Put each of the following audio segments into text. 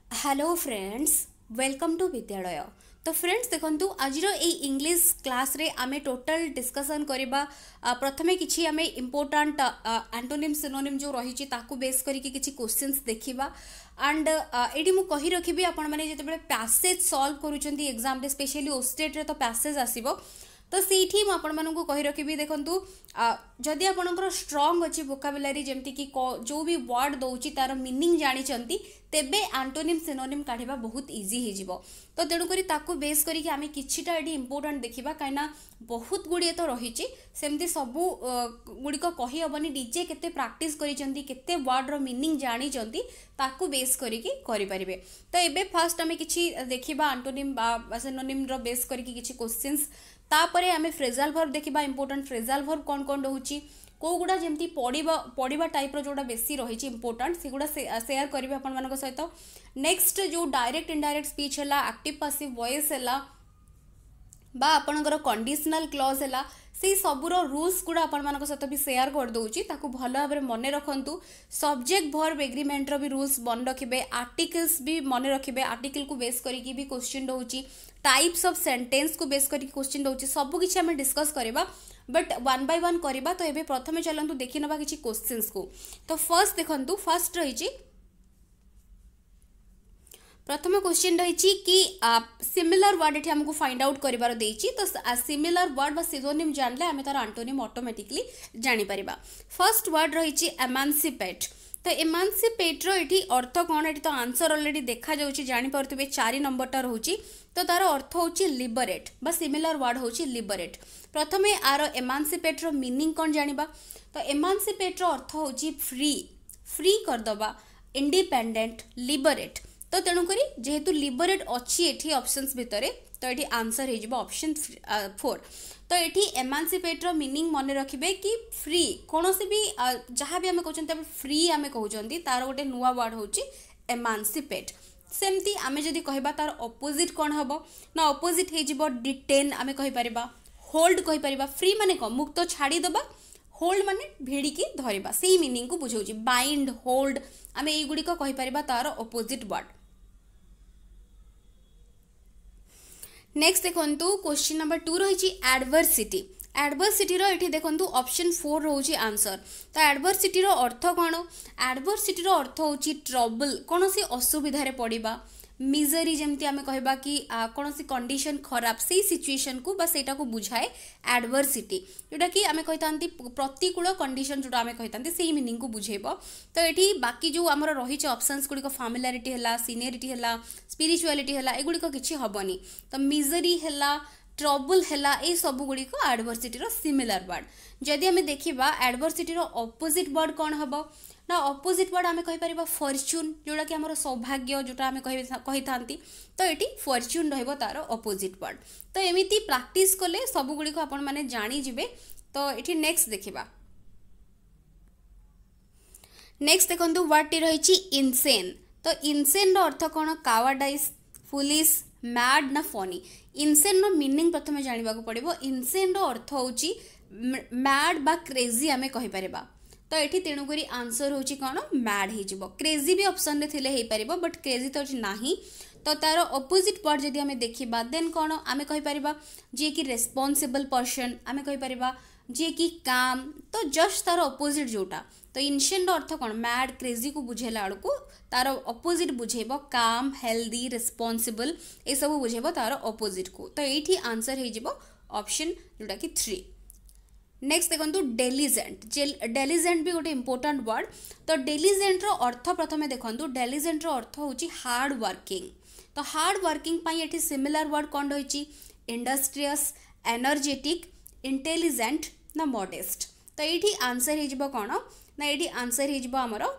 Hello friends, welcome to विद्यालय। तो friends देखंतु आज इंग्लिश क्लास रे आमे टोटल डिस्कशन करबा। प्रथमे किछि आमे इम्पोर्टेंट एंटोनिम सिनोनिम जो रही ताकू बेस करके किछि क्वेश्चंस देखिबा। एंड एडी मु कहि रखिबी आपण माने जेतेबेले पैसेज सॉल्व करूचंती एग्जाम रे, स्पेशली ओस्टेट रे तो पैसेज आसीबो। तो सीठी मु आपण मानकु कहि रखिबी। देखंतु जदि आपणकर स्ट्रॉन्ग अच्छी वोकाबुलरी जेमती कि जो भी वर्ड दउची तार मीनिंग जानिचंती तेबे एंटोनिम सिनोनिम काढिबा बहुत इजी हो जिवो। तो तेणु करी ताकू बेस करिक आमे किछिटा एडी इंपोर्टेंट देखिबा, काइना बहुत गुड़िए तो रहिछि सेमती सबु गुड़िक कहि हबनी। डीजे केते प्रैक्टिस करिचंती, केते वर्ड रो मीनिंग जानिचंती ताकू बेस करिक करि परिबे। तो एबे फर्स्ट आमे किछि देखिबा एंटोनिम बा सिनोनिम रो बेस करिक किछि क्वेश्चंस। तापरे आमे फ्रेजाल वर्ब देखिबा। इंपोर्टेंट फ्रेजाल वर्ब कौन कौन रहउची, को गुडा जेमती पढ़िबा टाइप रो जोडा बेसी रहिछि इंपोर्टेंट से गुडा शेयर करिवे अपन मानक सहित। नेक्स्ट जो डायरेक्ट इनडायरेक्ट स्पीच हला, एक्टिव पैसिव वॉइस हला बा आपनकर कंडीशनल क्लॉज हला, से सबुर रूल्स गुड़ा आपण मानक सहित भी शेयर कर दउची। ताकू भल भाबरे मने रखंतु। सब्जेक्ट वर्ब एग्रीमेंट रो भी रूल्स बन रखिबे। आर्टिकल्स भी मने रखिबे, आर्टिकल को बेस करिकि भी क्वेश्चन रहउची। टाइप्स ऑफ सेंटेंस को बेस करिकि क्वेश्चन रहउची। सब किछि हमें डिस्कस करबा, बट वन बाय वन करबा। तो एबे प्रथमे चलंतु देखि नबा किछि क्वेश्चंस को। तो फर्स्ट देखंतु, फर्स्ट रहिछि प्रथम क्वेश्चन रही कि सिमिलर वर्ड ये हमको फाइंड आउट करिवार देइछि। तो सिमिलर वर्ड बा सिनोनिम जानले आमे तार एंटोनिम ऑटोमेटिकली जानि परिबा। फर्स्ट वर्ड रही एमांसिपेट। तो एमांसिपेट रो एठी अर्थ कोन, एठी तो आंसर ऑलरेडी देखा जाउछि, जानि परतुबे 4 नंबरटा रहउछि। तो तार अर्थ होछि लिबरेट बा सिमिलर वर्ड होछि लिबरेट। प्रथमे आर एमांसिपेट रो मीनिंग कोन जानिबा। तो एमांसिपेट रो अर्थ होछि फ्री, फ्री कर दबा, इंडिपेंडेंट, लिबरेट। तो तेणुकरी जेहेतु लिबरेट अच्छी एठी ऑप्शंस भितरे, तो एठी आंसर हो जिवो ऑप्शन 4। तो एठी एमांसिपेट रो मीनिंग मने रखिबे कि फ्री, कोनोसी भी जहाँ भी आमे कहउछन तबे फ्री आमे कहउछंती, तार गोटे नुवा वर्ड होची एमांसिपेट। सेमती आमे जदि कहबा तार ऑपोजिट कोन हबो ना, ऑपोजिट हे जिवो डिटेन आमे कहि परिबा, होल्ड कहि परिबा। फ्री माने को मुक्त छाड़ी दबा, होल्ड माने भिड़ी की धरिबा, सेही मीनिंग को बुझौची। बाइंड, होल्ड आमे एई गुडी को कहि परिबा तार ऑपोजिट वर्ड। नेक्स्ट देखंतु क्वेश्चन नंबर 2 रही एडवर्सिटी। एडवर्सिटी रो एठी देखंतु ऑप्शन 4 रहउची आंसर। तो एडवर्सिटी रो अर्थ कोन? एडवर्सिटी रो अर्थ होची ट्रबल, कोनोसी असुविधा रे पड़िबा। मिजरी जेमती आमे कहबा कि कोनोसी कंडीशन खराब, सेही सिचुएशन को बा सेटा को बुझाए एडवर्सिटी, जोटा कि आमे कहितांती प्रतिकूल कंडीशन जोटा आमे कहितांती सेही मीनिंग को बुझेबो। तो एठी बाकी जो हमर रही ऑप्शंस गुडी को फैमिलियरिटी हला, सीनियरिटी हला, स्पिरिचुअलिटी हला, एगुडी को किछि हबनी। तो मिजरी हला, ट्रबल हला, ए सब गुडी को एडवर्सिटी रो सिमिलर वर्ड। जदि हमें देखिबा एडवर्सिटी रो ऑपोजिट वर्ड कोन हबो ना, ऑपोजिट वर्ड आमे कहि परिबा फॉर्च्यून, जोटा कि हमर सौभाग्य जोटा आमे कहि थांती। तो एटी फॉर्च्यून रहइबो तार ऑपोजिट वर्ड। तो एमिति प्रैक्टिस कले सब गुडी को आपण माने जानि जिवे। तो एटी नेक्स्ट देखिबा। नेक्स्ट देखंतु वर्ड टी रहिछि इनसेन। तो इनसेन रो अर्थ कोन? कावाडाइस, फुलिश, मैड ना फनी। इनसेन रो मीनिंग प्रथमे जानिबा को पड़िबो। इनसेन रो अर्थ होची मैड बा क्रेजी आमे कहि परिबा। तो एठी तेणुकरी आंसर होची कोन? मैड हे जिवो। क्रेजी भी ऑप्शन रे थिले हे परिबो, बट क्रेजी तो नाही। तो तार ऑपोजिट वर्ड जदि हमें देखिबा देन कोन आमे कहि परिबा? जे कि रेस्पोंसिबल पर्सन आमे कहि परिबा, जे कि काम। तो जस्ट तार ऑपोजिट जोटा। तो इनसेन रो अर्थ कोन? मैड, क्रेजी को बुझेला आड़को तार ऑपोजिट बुझेबो काम, हेल्दी, रेस्पोंसिबल, ए सब बुझेबो तार ऑपोजिट को। तो एठी आंसर हे जिवो ऑप्शन जोटा कि 3। नेक्स्ट देखंतु डेलीजेंट। डेलीजेंट भी गोटे इंपोर्टेंट वर्ड। तो डेलीजेंट रो अर्थ प्रथमे देखंतु, डेलीजेंट रो अर्थ होची हार्ड वर्किंग। तो हार्ड वर्किंग पई एठी सिमिलर वर्ड कोन रहिची? इंडस्ट्रियस, एनर्जेटिक, इंटेलिजेंट ना मॉडेस्ट। तो एठी आंसर हे जिवो कोन ना, एठी आंसर हे जिवो हमरो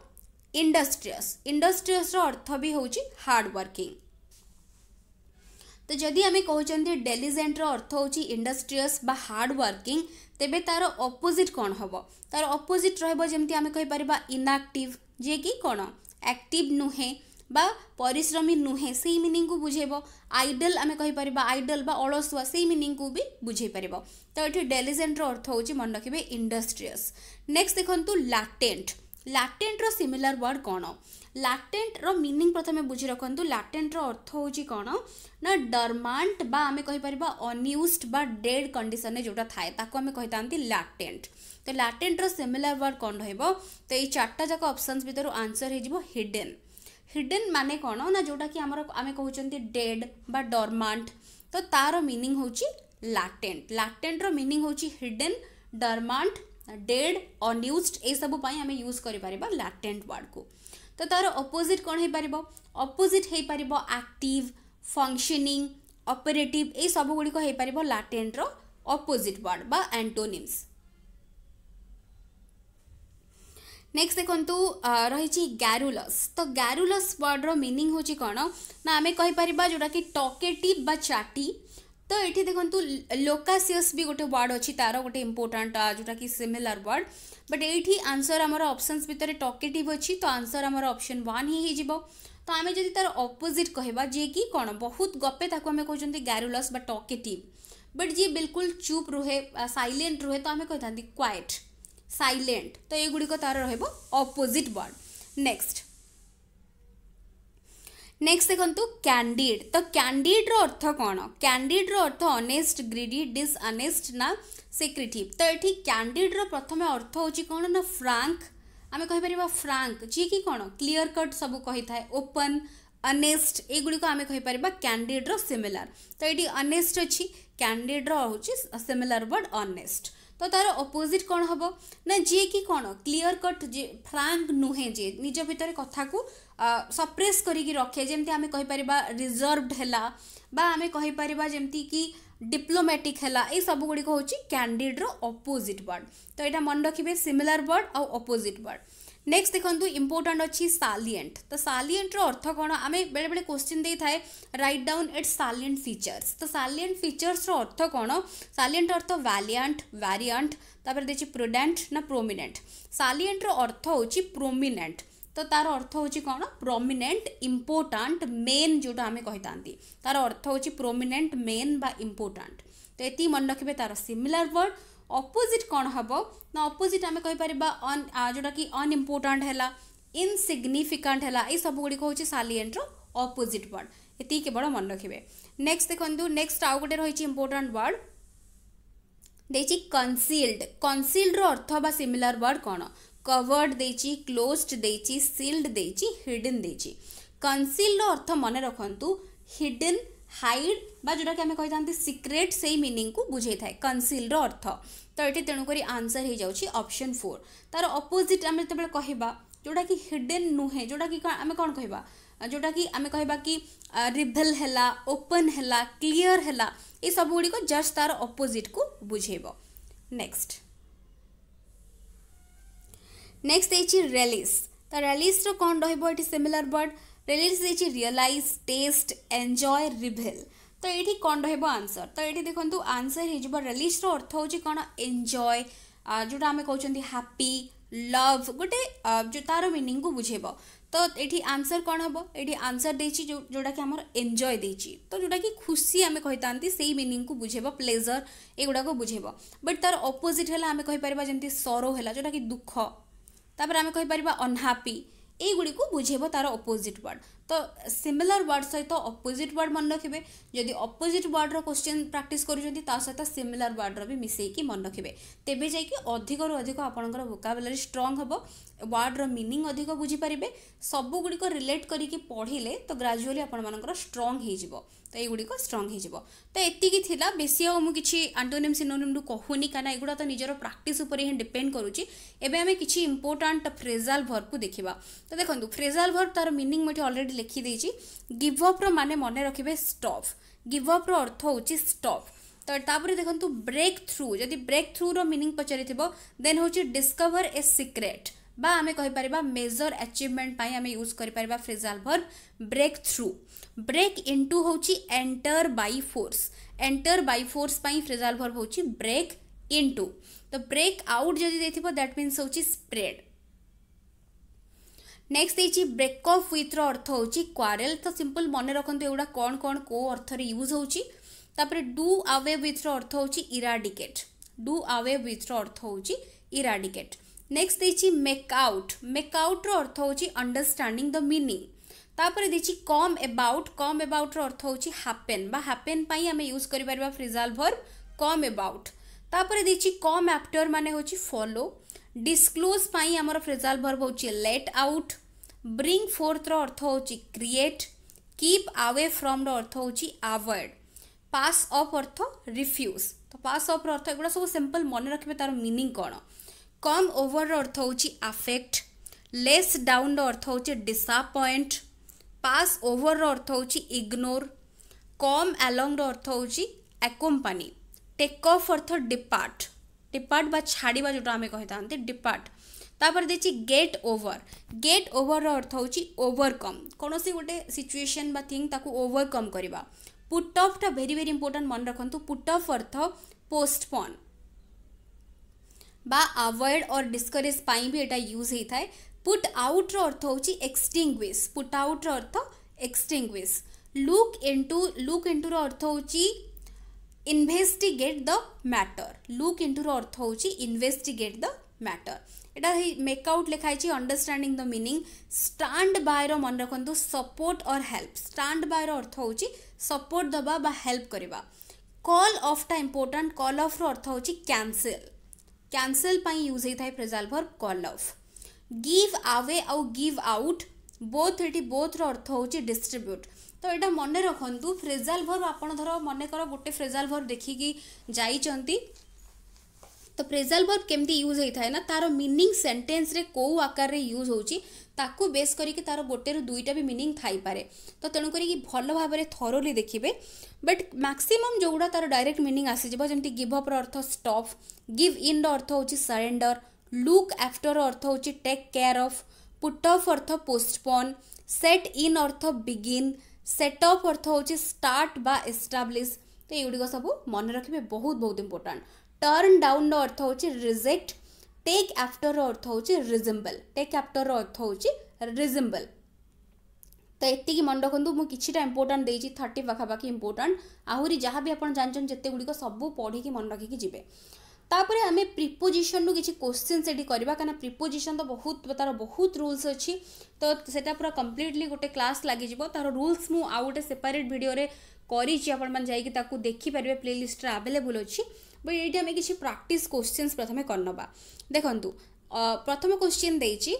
इंडस्ट्रियस। इंडस्ट्रियस रो अर्थ भी होची हार्ड वर्किंग। तो जदि आमे कहउचंती डेलीजेंट रो अर्थ होची इंडस्ट्रियस बा हार्ड वर्किंग, तेबे तार ऑपोजिट कोन हबो? तार ऑपोजिट रहबो जेमती आमे कहि परिबा इनएक्टिव, जे कि कोन? एक्टिव नुहे बा परिश्रमी नुहे, सेही मीनिंग को बुझेबो। आइडल आमे कहि परिबा आइडल बा अलसुआ, सेही मीनिंग को भी बुझे परिबो। तो एठी डेलीजेंट रो अर्थ होची मन रखिबे इंडस्ट्रियस। नेक्स्ट देखंतु लैटेंट। लैटेंट रो सिमिलर वर्ड कौन लैटेंट रो मीनिंग प्रथमे बुझी रखु लैटेंट रो अर्थ होची कौन ना डरमांट बा आमे कहि परिबा अनयूज्ड बा डेड कंडीशन ने जोटा थाए ताको आमे कहितांती लैटेंट तो लैटेंट रो सिमिलर वर्ड कौन रहइबो तो ये चारटा जाक ऑप्शंस भीतर आंसर हे जिवो हिडन हिडन माने कौन ना जोटा कि हमर आमे कहउचंती डेड बा डरमांट तो तार मीनिंग होची लैटेंट लैटेंट रो मीनिंग होची हिडन डरमांट डेड अनयूज्ड ए सब पई आमे यूज करि परिबा लैटेंट वर्ड को तो तार ऑपोजिट कौन हे परिबो ऑपोजिट हे परिबो एक्टिव फंक्शनिंग ऑपरेटिव ए सब गुडी को हे परिबो लैटेंट रो ऑपोजिट वर्ड बा एंटोनिम्स नेक्स्ट देखंतु रही गैरुलस तो गैरुलस वर्ड रो मीनिंग होची कौन ना आमे कहि परिबा जोटा कि टॉकेटिव बा चाटी तो ये देखो लोकासियस भी गोटे वर्ड अच्छी तार गोटे इंपोर्टाट जोटा कि सिमिलर वर्ड बट ये आंसर आमर ऑप्शंस भितर टॉकेटिव अच्छी तो आंसर आमर ऑप्शन 1 ही हो तो आम जब तार ऑपोजिट कहबा जे कि कौन बहुत गपे ताको आमे कहते गैरुलस बा टॉकेटिव बट जी बिल्कुल चुप रुहे साइलेंट रुहे तो आमे कहता क्वाइट साइलेंट तो ये गुड़िक तार रहबो ऑपोजिट वर्ड नेक्स्ट देखंतु कैंडिड तो कैंडिड रो अर्थ कौन कैंडिड रो अर्थ ऑनेस्ट ग्रीडी डिसऑनेस्ट ना सिक्रेटिव तो ये कैंडिड रो प्रथम अर्थ होची कौन ना फ्रांक आमे कहि परिबा फ्रांक जी की कौन क्लियर कट सब कहि थाए ओपन अनेस्ट ए गुडी को आमे कहि परिबा कैंडिड रो सिमिलर तो ये अनेस्ट अच्छी कैंडिड रो होची सिमिलर वर्ड अनेस्ट तो तार ऑपोजिट कौन हम ना जी की कौन क्लियर कट जे फ्रांक नुहे जे निज भितर कथा को सप्रेस करिकी रखे जेमती आमे कहि परिबा रिजर्व्ड हैला बा आमे कहि परिबा जेमती कि डिप्लोमेटिक हैला ए सब गुडी को होची कैंडिड रो ऑपोजिट वर्ड तो एटा मन रखिबे सिमिलर वर्ड और ऑपोजिट वर्ड नेक्स्ट देखंतु इंपोर्टेंट अच्छी सालिएंट तो सालिएंट रो अर्थ कौन आमे बेले बेले क्वेश्चन दे थाए write down it's salient features तो सालिएंट फीचर्स रो अर्थ कौन सालिएंट अर्थ वैलिएंट वेरिएंट तापर देछि प्रूडेंट ना प्रोमिनेंट सालिएंट रो अर्थ होची प्रोमिनेंट तो तार अर्थ होची कौन प्रोमिनेंट इंपोर्टेंट मेन जोटा आमे कहितांती तार अर्थ होची प्रोमिनेंट मेन बा इंपोर्टेंट तो एती मन रखिबे तार सिमिलर वर्ड ऑपोजिट कौन हम ना ऑपोजिट आमे कहि परिबा जोटा कि अनइम्पोर्टेंट हैला इनसिग्निफिकेंट हैला ए सब गुडी को होची सालिएंट रो ऑपोजिट वर्ड एती केवल मन रखिबे नेक्स्ट देखंतु नेक्स्ट आउ गोटे रहिची इंपोर्टेंट वर्ड देछि कंसील्ड कंसील्ड रो अर्थ बा सिमिलर वर्ड कौन कवर्ड देछि क्लोज्ड देछि सील्ड देछि हिडन देछि कंसील्ड रो अर्थ मन रखंतु हिडन हाइड बा जोटा कि आमे कहितांती सीक्रेट से मीनिंग को बुझे थाए कंसील रो अर्थ तो ये तेणुक आंसर हो जाउछि ऑप्शन 4 तार ऑपोजिट आमे तबे कहबा जोटा कि हिडन नुहे जोटा कि आमे कोन कहबा जोटा कि आमे कहबा कि रिवेल हैला ओपन हैला क्लियर हैला ए सब गुडी को जस्ट तार ऑपोजिट को बुझेबो नेक्स्ट देछि रिलीज तो रिलीज रो कोन रहबो एटी सिमिलर वर्ड रिलीज देछि रियलाइज टेस्ट एन्जॉय रिवेल तो ये कौन रहिबो आंसर तो ये देखंतु आंसर हे जिवो रिलीज रो अर्थ होची कोन एन्जॉय जोटा आमे कहउचंती हैप्पी लव गोटे जो तार मीनिंग को बुझेबो तो ये आंसर कौन हम ये आंसर देछि जोटा कि हमर एन्जॉय देछि तो जोटा कि खुशी आमे कहितांती सेही मीनिंग को बुझेबो प्लेजर एगुडा को बुझेबो बट तार ऑपोजिट हैला आमे कहि परिबा जेंती सरो हैला जोटा कि दुख तापर आमे कहि परिबा अनहैप्पी ए गुडी को बुझेबो तार ऑपोजिट वर्ड तो सिमिलर वर्ड सहित ऑपोजिट वर्ड मन रखिबे जदि ऑपोजिट वर्ड रो क्वेश्चन प्रैक्टिस करूछंती ता सहित सिमिलर वर्ड रो भी मिसेई की मन रखिबे तेबे जाई कि अधिक रो अधिक आपनकर वोकाबुलरी स्ट्रांग हबो वर्ड रो मीनिंग अधिक बुझी परिबे सब गुडी को रिलेट करी कि पढिले तो ग्रेजुअली आपन मानकर स्ट्रांग हे जिवो तो ये गुडी को स्ट्रांग हे जिवो तो एति की थिला बेसी आ मु किछि एंटोनिम सिनोनिम दु कहूनी काना एगुडा तो निजरो प्रैक्टिस ऊपर ही डिपेंड करूची एबे हमें किछि इंपोर्टेंट फ्रेजल वर्ब को देखिबा तो देखंतु फ्रेजल वर्ब तार मीनिंग मटे ऑलरेडी लिखि देछि गिव अप रो माने मने रखिबे स्टॉप गिव अप रो अर्थ होची स्टॉप तो तापर देखंतु ब्रेक थ्रू जदि ब्रेक थ्रू रो मीनिंग पचरिथिबो देन होची डिस्कवर ए सीक्रेट बा आमे कहि परिबा मेजर अचीवमेंट पाई आमे यूज करि परिबा phrasal verb break through break into होची एंटर बाय फोर्स पाई फ्रेजल वर्ब होची ब्रेक इनटू तो ब्रेक आउट जदि देथिबो दैट मींस होची स्प्रेड नेक्स्ट देछि ब्रेक ऑफ विथ रो अर्थ होची क्वारेल तो सिंपल मने रखंतु एउडा कोन कोन को अर्थ रे यूज होची तापर डू अवे विथ रो अर्थ होची इराडिकेट डू अवे विथ रो अर्थ होची इराडिकेट नेक्स्ट देछि मेकआउट मेकआउट रो अर्थ होछि अंडरस्टैंडिंग द मीनिंग तापर देछि कम अबाउट रो अर्थ होछि हैपन बा हैपन पई हमें यूज करि परबा फ्रेजल वर्ब कम अबाउट तापर देछि कम आफ्टर माने होछि फॉलो डिस्क्लोज पई हमर फ्रेजल वर्ब होछि लेट आउट ब्रिंग फोर्थ रो अर्थ होछि क्रिएट कीप अवे फ्रॉम रो अर्थ होछि अवॉइड पास ऑफ अर्थ रिफ्यूज तो पास ऑफ रो अर्थ एगुडा सब सिंपल मन रखबे तार मीनिंग कोन कम ओवर रो अर्थ होछि अफेक्ट लेस डाउन रो अर्थ होछि डिसअपॉइंट पास ओवर रो अर्थ होछि इग्नोर कम अलोंग रो अर्थ होछि अकोम्पानी टेक ऑफ अर्थ डिपार्ट डिपार्ट बा छाड़ीबा जोटा हमें कहतांते डिपार्ट तापर देछि गेट ओवर रो अर्थ होछि ओवरकम कोनोसी गोटे सिचुएशन बा थिंग ताकू ओवरकम करबा पुट ऑफ टा वेरी वेरी इंपोर्टेंट मन रखंतु पुट ऑफ अर्थ पोस्टपोन बा अवॉइड और डिस्करेज पाई भी एटा यूज होता है पुट आउट रो अर्थ होची एक्सटिंग्विश पुट आउट रो अर्थ एक्सटिंग्विश लुक इनटू रो अर्थ होची investigate the matter look into रो अर्थ होची इन्वेस्टिगेट द मैटर एटा मेकआउट लिखाई छी understanding the meaning stand by रो मन रखंतु सपोर्ट और हेल्प स्टैंड बाय रो अर्थ होची सपोर्ट दबा बा हेल्प करबा कॉल ऑफ टा इंपोर्टेंट कॉल ऑफ रो अर्थ होची कैंसिल पाई यूज होता है phrasal verb call off give away आउ गिव आउट बोथ रो अर्थ होची डिस्ट्रीब्यूट तो यहाँ मन रखु फ्रेजल वर्ब आपण धर मन कर गोटे फ्रेजल वर्ब देखिकी जाइचंती तो फ्रेजल वर्ब केमती यूज होता है ना तार मीनिंग सेंटेंस रे को आकार रे यूज होची ताकू बेस करिके तार गोटे रु दुईटा भी मीनिंग थाई पारे तो तेणु करी भल भाव में थरोली देखिए बट मैक्सिमम जोगुड़ा तार डायरेक्ट मीनिंग आसी जब जमती गिव अप रो अर्थ स्टॉप गिव इन रो अर्थ होची सरेंडर लुक आफ्टर रो अर्थ होची take care of put off अर्थ पोस्टपोन सेट इन अर्थ बिगिन सेट ऑफ अर्थ होची स्टार्ट बा एस्टाब्लिश तो ये सब मन रखिए बहुत बहुत इंपोर्टेंट टर्न डाउन रो अर्थ होची रिजेक्ट टेक आफ्टर रो अर्थ होची रिजेम्बल टेक आफ्टर रो अर्थ होची रिजेम्बल तो एतिकी मन रखु मुझे किछिटा इंपोर्टेंट देछि 30 पाखापाखि इंपोर्टेंट आहरी जहाँ भी आपन जानछन जते गुडी को सब पढ़ी मन रखिकी जिवे तापरे आमे प्रिपोजिशन नु किछि क्वेश्चन सेठी करबा काना प्रिपोजिशन तो बहुत तार बहुत रूल्स अछि तो सेटा पूरा कंप्लीटली गोटे क्लास लागि जिवो तार रूल्स मु आ गोटे सेपरेट वीडियो रे करिछि आपन मन जाई कि ताकू देखि परिबे प्लेलिस्ट रे अवेलेबल अछि बट एठी आमे किछि प्रैक्टिस क्वेश्चंस प्रथमे करनबा देखंतु प्रथम क्वेश्चन देछि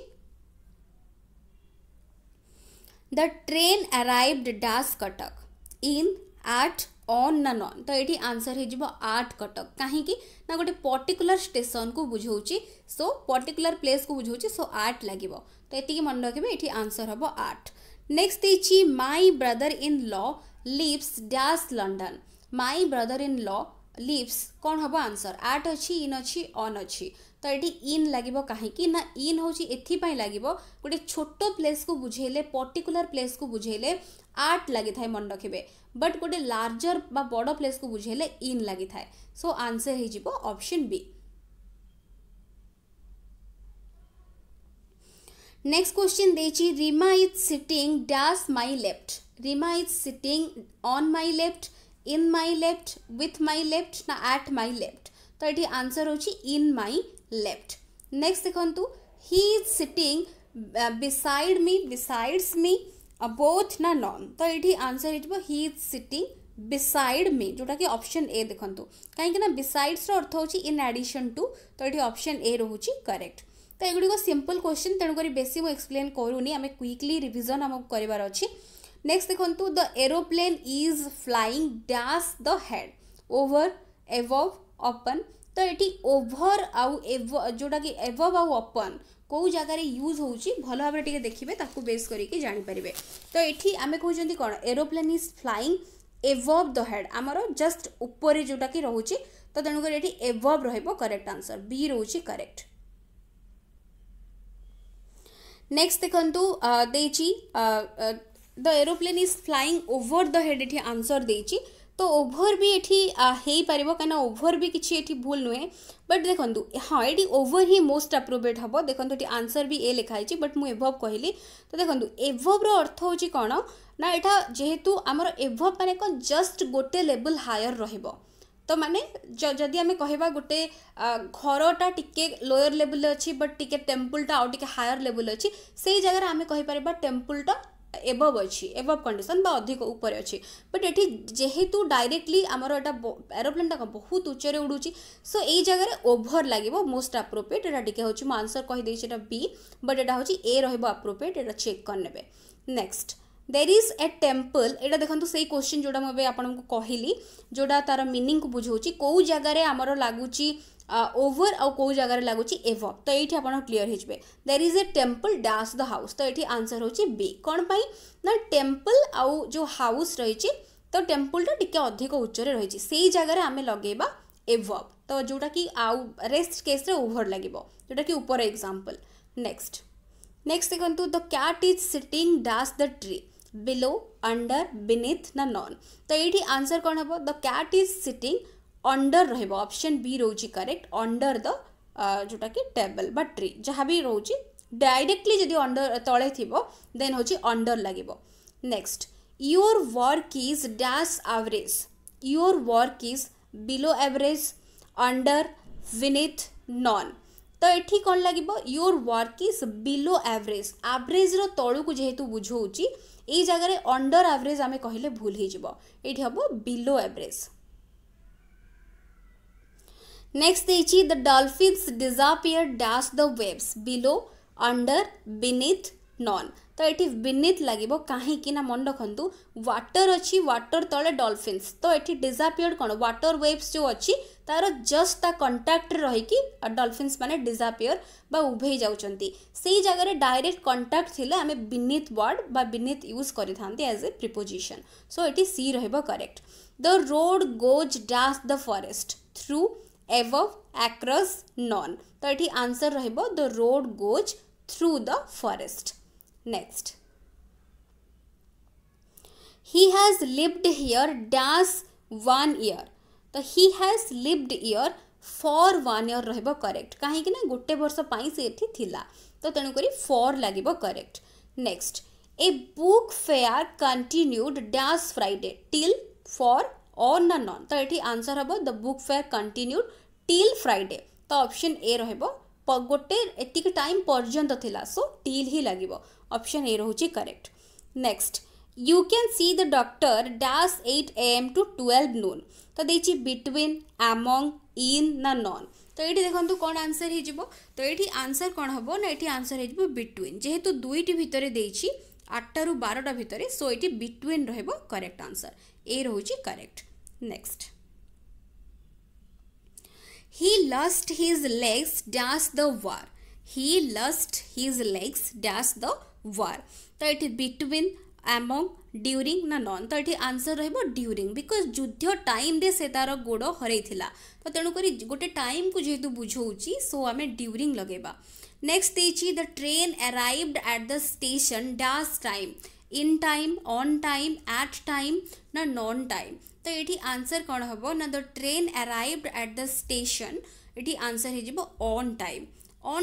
the train arrived dash Cuttack in at on ना नॉन तो ये आंसर हो आठ कटक कहीं ना गोटे पर्टिकुलर स्टेशन को बुझाऊँगी सो पर्टिकुलर प्लेस को बुझाऊँगी सो आठ लगे तो ये मन रखिए ये आंसर हम आठ नेक्स्ट देछि my brother in law lives dash London my brother in law lives कौन हम आंसर आठ अच्छी इन अच्छी ऑन अच्छी तो ये इन लगे कहीं ना इन हूँ एपाई लगे गोटे छोट प्लेस को बुझेले पर्टिकुलर प्लेस को बुझेले आठ लगी थाए मन रखिए बट गोटे लार्जर बा बड़ प्लेस को बुझेले इन लगी थाए सो आंसर हो ऑप्शन बी नेक्स्ट क्वेश्चन देछि Reema is sitting dash my left Reema is sitting on my left in my left with my left ना एट माई लेफ्ट तो ये आंसर होची इन माई लेफ्ट नेक्स्ट देखंतु he is sitting beside me besides me both ना none तो ये answer हो he is sitting beside me जोटा कि ऑप्शन ए देखंतु कहीं ना बिसाइड्स रो अर्थ होची इन एडिशन टू तो ये ऑप्शन ए रोची करेक्ट तो एगुड़ी सिंपल क्वेश्चन तेणुक बेसी मुझे एक्सप्लेन करूनी आम क्विकली रिविजन आमको करार अच्छी नेक्स्ट देखंतु the aeroplane is flying dash the head over above upon तो ये ओभर आउ जोटा कि एवव आउ अपन कौ जगार यूज होची भल भाव टे देखिए ताकू बेस करके जानीपारे तो ये आम कहते कौन aeroplane is flying above the head आमर जस्ट ऊपर जोटा कि रोचे तो तेणुक ये एवव रहिबो करेक्ट आंसर बी रोची करेक्ट नेक्स्ट देखंतु देची the aeroplane is flying over the head ये आंसर देची तो ओभर भी ये पार कहीं ओभर भी किसी भूल नुहे बट देखो हाँ ये ओभर ही मोस्ट अप्रोप्रिएट हम देखो ये आंसर भी ए लिखाई बट मुझे एवव कहली तो देखो एवव रो अर्थ हूँ कौन ना यहाँ जेहेतु आमर एवव माने जस्ट गोटे लेवल हायर रहिबो तो माने जदि आम कहवा गोटे घरटा टिके लोअर लेवल अच्छी बट टिके टेम्पलटा आउ टिके हायर लेवल अच्छी से जगह आम कहीपर टेम्पलटा एबव अच्छी एबव कंडीशन बा अधिक ऊपर अच्छी बट ये जेहेतु डायरेक्टली आमर एटा एरोप्लेन टा बहुत उच्चरे उड़ूची सो यही जगह ओभर लगे मोस्ट अप्रोप्रिएट एटा टिके होची मो आंसर कहि देछि एटा बी बट एटा होची ए रहबो अप्रोप्रिएट एटा चेक कर नेबे next there is a temple एटा देखंतु सेही क्वेश्चन जोड़ा मैं आपको कहली जोड़ा तार मीनिंग को बुझाऊँ कौ जगार आमर लगुच ओवर आउ कौ जगार लगुच एवव तो ये आप क्लीयर हो there is a temple dash the house तो ये आंसर होची बी कौन पाई ना टेम्पल आउ जो हाउस रही तो टेम्पलटा टिके अधिक उच्चरे रही से जगार आम लगेबा एवव तो जोटा कि आउ रेस्ट केस रे ओवर लगे जोटा कि ऊपर एग्जांपल नेक्स्ट देखंतु the cat is sitting dash the tree below under beneath ना नॉन तो ये आंसर कौन हम the cat is sitting under रहिबो ऑप्शन बी रोची करेक्ट अंडर द जोटा कि टेबल बा ट्री जहाँ भी रोची डायरेक्टली जदि अंडर तले थिबो देन होची अंडर लागिबो next your work is dash average your work is below average under beneath none तो ये कौन लगे your work is below average average रो तळु को जेहेतु बुझाऊँगी ये जगह अंडर एवरेज आम कहले भूल हो ये हम बिलो एवरेज नेक्स्ट देखिए the dolphins disappear dash the waves below under beneath none तो ये बिनीथ लगे कहीं ना मन रखु वाटर अच्छी वाटर तले डॉल्फिन्स तो ये डिसअपियर कौन वाटर वेव्स जो अच्छी तार जस्ट ता कंटाक्ट रहीकि डॉल्फिन्स माने डिसअपियर बा उभे जाउचंती से जगह डायरेक्ट कंटाक्ट थिले आमे बिनीथ वर्ड बा बिनीथ यूज करि थांती as a preposition so it is C रहबो correct the road goes dash the forest through above across none तो ये आंसर रहबो the road goes through the forest next he has lived here dash 1 year तो he has lived year for 1 year रहबो correct कहीं ना गोटे वर्ष पाई से एठी थिला तो तेणु करी फॉर लागिबो correct next a book fair continued dash Friday till for और ना नॉन तो ये आंसर हम the book fair continued till Friday तो ऑप्शन ए रहबो गोटे एतिक टाइम पर्यंत थिला सो टिल ही लागिबो ऑप्शन ए रहउची correct next you can see the doctor dash 8 AM to 12 noon तो देखिए बिटवीन एमंग इन ना नॉन तो ये देखो कौन आंसर हो तो ये आंसर कौन हम ना ये आंसर हो बिटवीन जेहेतु दुईटी भितर देछि 8 ରୁ 12टा भितर सो ये बिटवीन रहबो करेक्ट आंसर ए रहउची correct next he lost his legs dash the war he lost his legs dash the war तो ये बिटवीन among during ना नॉन तो ये आंसर रहबो ड्यूरिंग बिकॉज युद्ध टाइम रे से तार गोड़ हरई थिला तो तेणु करी गोटे टाइम को जेहेतु बुझाऊँगी सो आम ड्यूरिंग लगेबा नेक्स्ट देखिए the train arrived at the station dash time in time on time at time ना नॉन टाइम तो ये आंसर कौन हम ना the train arrived at the station ये आंसर हो ऑन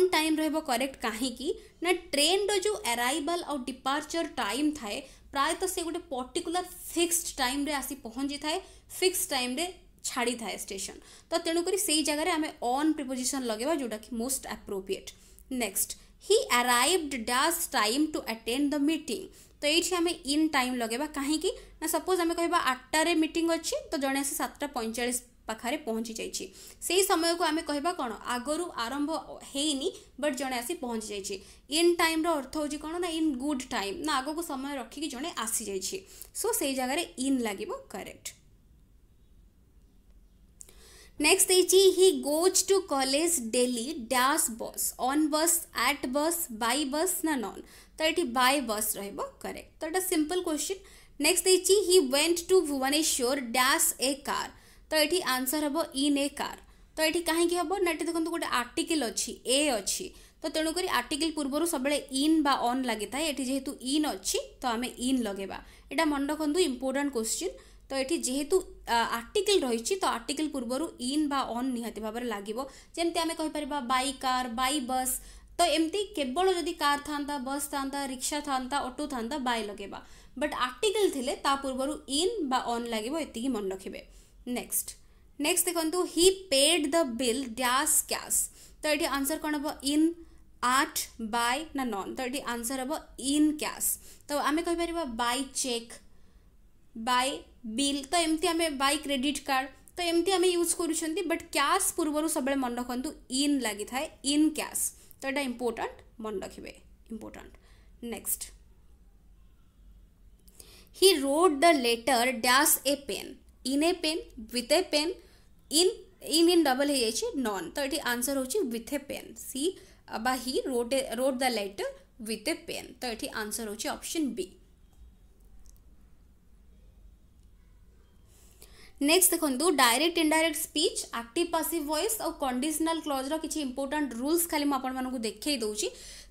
टाइम रहबो करेक्ट कहीं ना ट्रेन रो जो अराइवल और डिपार्चर टाइम थाए प्रायतः से गोटे पर्टिकुलर फिक्स्ड टाइम रे आसी पहुँची थाए फिक्स्ड टाइम रे छाड़ी थाए स्टेशन तो तेणुक से जगह आम ऑन प्रिपोजिशन लगेबा जोटा कि most appropriate next he arrived dash time to attend the meeting तो ये आम इन टाइम लगेबा कहीं ना सपोज आम कहबा 8टारे मीटिंग अच्छी तो जड़े आसी 7:45 पाखे पहुँची जाइए से समय को आम कहबा कौन आगरू आरंभ हैनी बट जड़े आसी पहुँची जाइए इन टाइम अर्थ हो कौन ना इन गुड टाइम ना आग को समय रखिकी जड़े आसी जाइए सो से जगह इन लगे correct next he goes to college daily dash bus on bus at bus by bus ना नॉन तो ये बाय बस रहबो करेक्ट तो ये simple question next he went to Bhubaneswar dash a car तो ये आंसर हम इन ए कार तो ये कहीं हम ना देखो गोटे आर्टिकल अच्छी ए अच्छी तो तेणुक आर्टिकल पूर्व सब इन बा ऑन लगी था ये जेहेतु इन अच्छी तो आम इन लगेबा यहाँ मन रखु इंपोर्टाट क्वेश्चन तो ये जेहेतु आर्टिकल रही तो आर्टिकल पूर्व इन बा ऑन निहाती भाव में लगे जमती आम कहीपर बाय कार बाय बस तो एमती केवल जदि कार था बस था रिक्शा था ऑटो था बाय लगेबा बट आर्टिकल थिले ता पूर्व इन बा ऑन लगे ये मन रखिए नेक्स्ट नेक्स्ट देखो he paid the bill dash cash तो ये आंसर कौन हम इन आट बाय ना नॉन तो ये आंसर हम इन कैश तो आम कहीपर बाय चेक बाय बिल तो एमती आम बाय क्रेडिट कार्ड तो एमती आम यूज करुँच बट कैश पूर्व सब मन रखु इन लगी थाए इन कैश तो यहाँ इम्पोर्टाट मन रखिए important next he wrote the letter dash a pen in a pen with a pen in double हे जाइए नॉन तो ये आंसर होची with a pen सी बा he wrote the letter with a pen तो ये आंसर होची ऑप्शन बी नेक्स्ट देखो direct indirect speech active passive voice और कंडीशनल क्लॉज रो किछि इंपोर्टेंट रूल्स खाली मैं आपको देखई दउची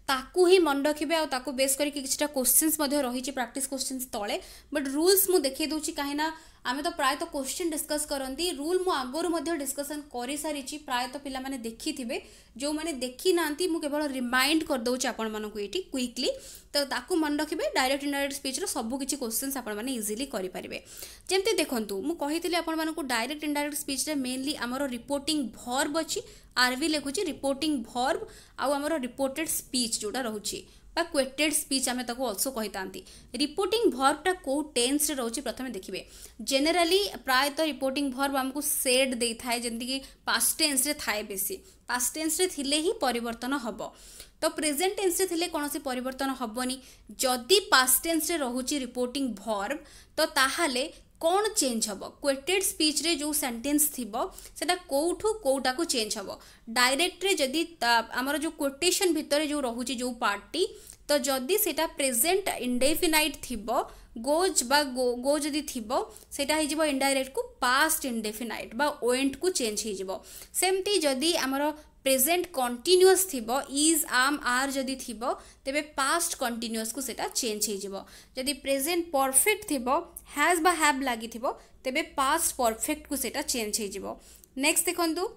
ताकू ही मन रखिए और ताकू बेस करके किछटा क्वेश्चंस मध्ये रही प्रैक्टिस क्वेश्चंस तले बट रूल्स मु देखई दउची काहे ना आमे तो प्राय तो क्वेश्चन डिस्कस करंती रूल मु आगोर मध्ये डिस्कशन करि सारिची प्राय तो पिला माने देखि थिबे जो माने देखि नांती मु केवल रिमाइंड कर दउची आपण मानको एठी क्विकली तो ताकू मन रखिए डायरेक्ट इनडायरेक्ट स्पीच रो सब किछि क्वेश्चंस आपण माने इजीली करि परिबे जेमते देखंतु मु कहितली आपण मानको डायरेक्ट इनडायरेक्ट स्पीच रे मेनली हमरो रिपोर्टिंग वर्ब अछि आरवी लिखुची रिपोर्टिंग वर्ब आउ हमरो रिपोर्टेड स्पीच जोटा रहुची बा क्वेटेड स्पीच आमे ताको आल्सो कहितांती रिपोर्टिंग वर्ब टा को टेंस रे रहउची प्रथमे देखिबे जनरली प्राय तो रिपोर्टिंग वर्ब हमको सेड देई थाए जेंति कि पास्ट टेंस रे थाए बेसी पास्ट टेंस रे थिले ही परिवर्तन हबो तो प्रेजेंट टेंस रे थिले कोनोसी परिवर्तन हबोनी जदी पास्ट टेंस रे रहउची रिपोर्टिंग वर्ब तो ताहाले कौन चेंज हम क्वेटेड स्पीच रे जो सेंटेंस थिबो सेटा कोठू कोटा को चेंज हम डायरेक्ट रे जदी हमर जो कोटेशन भितर जो रहउची जो पार्टी तो जदी सेटा प्रेजेंट इंडेफिनाइट थिबो गोज बा गो जदी थिबो सेटा हे जिवो इनडायरेक्ट को पास्ट इंडेफिनाइट बा वेंट को चेंज हे जिवो सेमती जदी हमर प्रेजेंट कंटिन्यूअस थिबो इज आम आर जदी थिबो तेबे पास्ट कंटिन्यूअस को सेटा चेंज हे जिवो जदी प्रेजेंट परफेक्ट थिबो हैज बा हैव लागि थिबो तेबे पास्ट परफेक्ट को सेटा चेंज हे जिवो नेक्स्ट देखंतु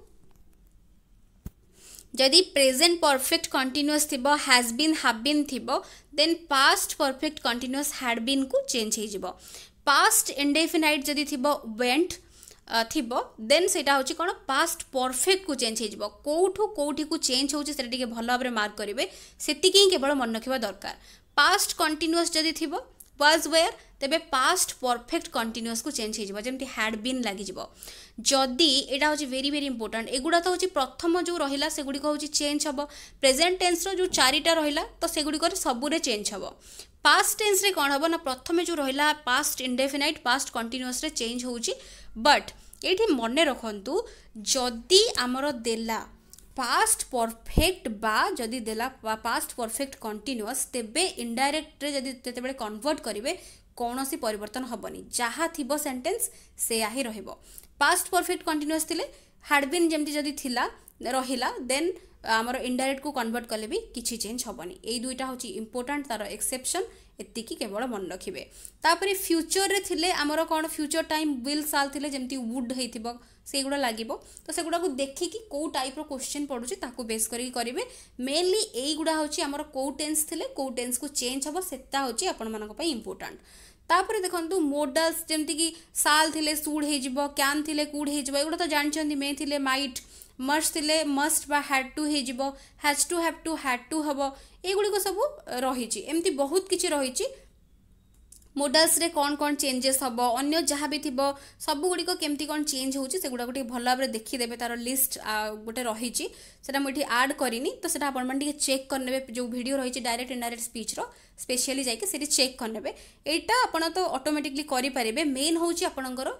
जदी प्रेजेंट परफेक्ट कंटिन्यूअस थिबो हैज बीन थिबो then past perfect continuous had been को चेंज हे जिवो पास्ट इंडेफिनाइट जदी थिबो वेंट थिबो देन सेटा होची कोन पास्ट परफेक्ट को चेंज हे जिवो कोठू कोठी को चेंज होची सेटा टिके भलो भाबरे मार्क करिवे सेतिकी केवल मन रखिबा दरकार पास्ट कंटिन्यूअस जदी थिबो वाज वेयर तेबे पास्ट परफेक्ट कंटिन्यूअस को चेंज हे जिवो जेमति हैड बीन लागि जिवो जदी एटा होची वेरी वेरी इंपोर्टेंट एगुडा तो होची प्रथम जो रहिला सेगुडी को होची चेंज हबो प्रेजेंट टेंस रो जो चारिटा रहिला तो सेगुडी को सबु रे चेंज हबो पास्ट टेंस रे कोन हबो ना प्रथमे जो रहिला पास्ट इंडेफिनाइट पास्ट कंटिन्यूअस रे चेंज होची बट एठी मने रखंतु जदी हमरो देला पास्ट परफेक्ट बा जदी देला पास्ट परफेक्ट कंटिन्यूअस तेबे इनडायरेक्ट रे जदी तेबे कन्वर्ट करिवे कोनोसी परिवर्तन हबनी जहा थिबो सेंटेंस से आही रहइबो पास्ट परफेक्ट कंटिन्यूअस थिले हैड बीन जेमति जदी थिला रहिला देन हमर इनडायरेक्ट को कन्वर्ट कले भी किछि चेंज हबनी एई दुईटा होची इंपोर्टेंट तार एक्सेप्शन एतिकी केवल मन रखिबे तापरे फ्यूचर रे थिले हमर कोन फ्यूचर टाइम विल साल थिले जेमति वुड हेतिबो सेगुडा लागिबो तो सेगुडा को देखि कि को टाइप रो क्वेश्चन पडुची ताको बेस करी करिवे मेनली एई गुडा होची हमर को टेंस थिले को टेंस को चेंज हबो सेता होची आपण मानक पई इंपोर्टेंट तापरे देखंतु मोडल्स जेमति कि साल थिले सुड हे जिवो कैन थिले कुड हे जिवो एगुडा तो जानचंदी मे थिले माइट मस्ट थिले मस्ट बा हैड टू हे जिवो has to have to had to हबो एगुडी को सब रहिची एमति बहुत किछि रहिची मोडल्स रे कौन कौन चेंजेस हम अन्य जहाँ भी थी सब गुड़िक केमती कौन चेंज होची से गुड़ा भल भाव में देखीदे तार लिस्ट गोटे रही मुझे आड करनी तो सेटा आपण माने चेक करने जो वीडियो रही डायरेक्ट इनडायरेक्ट स्पीच रो स्पेशली जाइए चेक करने एटा आपण तो ऑटोमेटिकली करि परिबे मेन होची आपणकर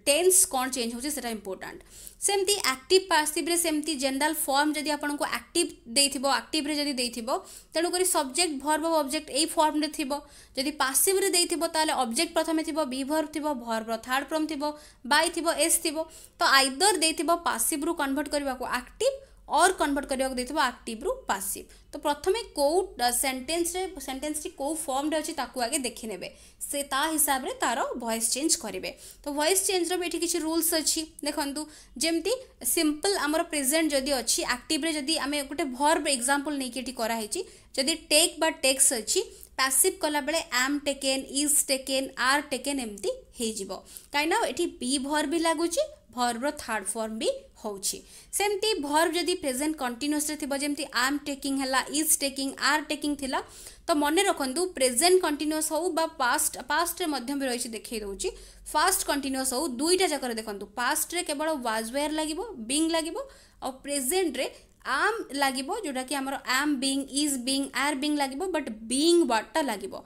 टेंस कौन चेंज होची सेटा इंपोर्टेंट सेमती एक्टिव पैसिव रे सेमती जनरल फॉर्म जदी आपन को एक्टिव देइथिबो एक्टिव रे जदी देइथिबो तेनु करी सब्जेक्ट वर्ब ऑब्जेक्ट एई फॉर्म रे थिबो जदी पैसिव रे देइथिबो ताले ऑब्जेक्ट प्रथमे थिबो बी वर्ब थिबो वर्ब थर्ड फॉर्म थिबो बाय थिबो एस थिबो तो आइदर देइथिबो पैसिव रु कन्वर्ट करबा को एक्टिव और कन्वर्ट करबा को देइथिबो एक्टिव रु पैसिव तो प्रथमे को सेंटेंस टी को फॉर्म रे अछि ताकू आगे देखि नेबे से ता हिसाब रे तारो वॉइस चेंज करिवे तो वॉइस चेंज रो बेठी किछि रूल्स अछि देखंतु जेमती सिंपल हमर प्रेजेंट जदी अछि एक्टिव रे जदी हमें गोटे वर्ब एग्जांपल नै केटी करा हेछि जदी टेक बा टेक्स अछि पैसिव कला बेले am taken is taken are taken एमती हे जिवो काइना एठी बी वर्ब भी लागुची verb रो थर्ड फॉर्म भी होउछि सेमती verb जदी प्रेजेंट कंटीन्यूअस रे थिबो जेमती am taking हला is taking are taking थिला तो मने रखंतु प्रेजेंट कंटीन्यूअस हो बा पास्ट रे मध्यम रहिछि देखै दउछि फास्ट कंटीन्यूअस हो दुईटा जकर देखंतु पास्ट रे केवल was were लागिबो being लागिबो और प्रेजेंट रे am लागिबो जोटा कि हमर am being is being are being लागिबो बट being वाटा लागिबो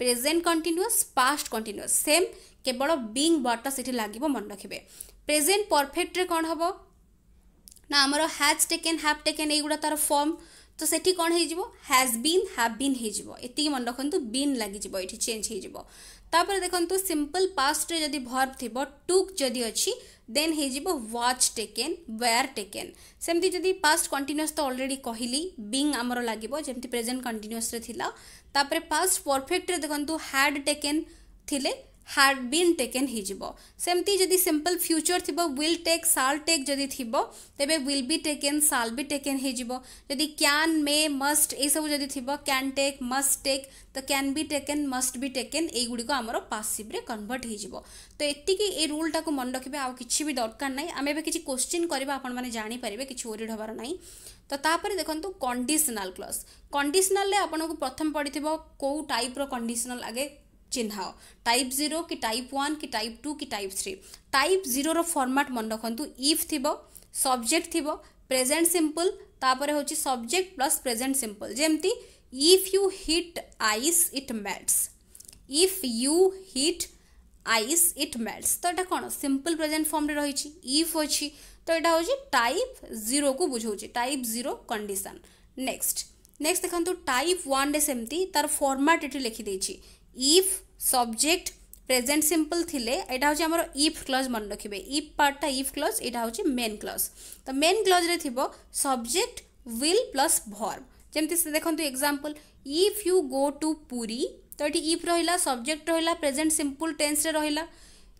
present continuous past continuous same केवल being वाटा सेठी लागिबो मन रखिबे प्रेजेंट परफेक्ट रे कोन हबो ना हमर हैज टेकन हैव टेकन एगुडा तार फॉर्म तो सेठी कोन हे जिवो हैज बीन हैव बीन हे जिवो एति मन रखंतु बीन लागि जिवो एठी चेंज हे जिवो तापर देखंतु सिंपल पास्ट रे जदी वर्ब थिबो टुक जदी अछि देन हे जिवो वाच टेकन वेयर टेकन सेमती जदी पास्ट कंटीन्यूअस तो ऑलरेडी कहिली बीइंग हमरो लागिबो जेमती प्रेजेंट कंटीन्यूअस रे थिला तापर पास्ट परफेक्ट रे देखंतु हैड टेकन थिले had been taken ही जिवो सेमती जदी सिंपल फ्यूचर थिबो will take shall take जदी थिबो तेबे will be taken shall be taken ही जिवो जदी can may must ए सब जदी थिबो can take must take तो can be taken must be taken ए गुडी को हमरो पासिव रे कन्वर्ट ही जिवो तो एति की ए रूल टा को मन रखिबे आ किछि भी दरकार नै आमे बे किछि क्वेश्चन करबा आपण माने जानि परिबे किछि ओरिड हबार नै तो तापर देखंतु कंडीशनल क्लॉज कंडीशनल ले आपण को प्रथम पडिथिबो को टाइप रो कंडीशनल आगे चिन्हाओ टाइप 0 कि टाइप 1 कि टाइप 2 कि टाइप 3 टाइप 0 रो फॉर्मेट मन रखंतु इफ थिबो सब्जेक्ट थिबो प्रेजेंट सिंपल तापर होची सब्जेक्ट प्लस प्रेजेंट सिंपल जेमती if you hit ice it melts if you hit ice it melts तो एटा कोन सिंपल प्रेजेंट फॉर्म रे रहिछि इफ अछि तो एटा होची टाइप 0 को बुझौछि टाइप 0 कंडीशन नेक्स्ट देखंतु टाइप 1 रे सेमती तार फॉर्मेट एठी लिखि देछि if subject present simple थिले एटा होची हमर if clause मन रखिबे if part टा if clause एटा होची main clause तो main clause रे थिबो subject will plus verb जेमति से देखंतु example if you go to puri तो एठी if रहिला subject रहिला present simple tense रे रहिला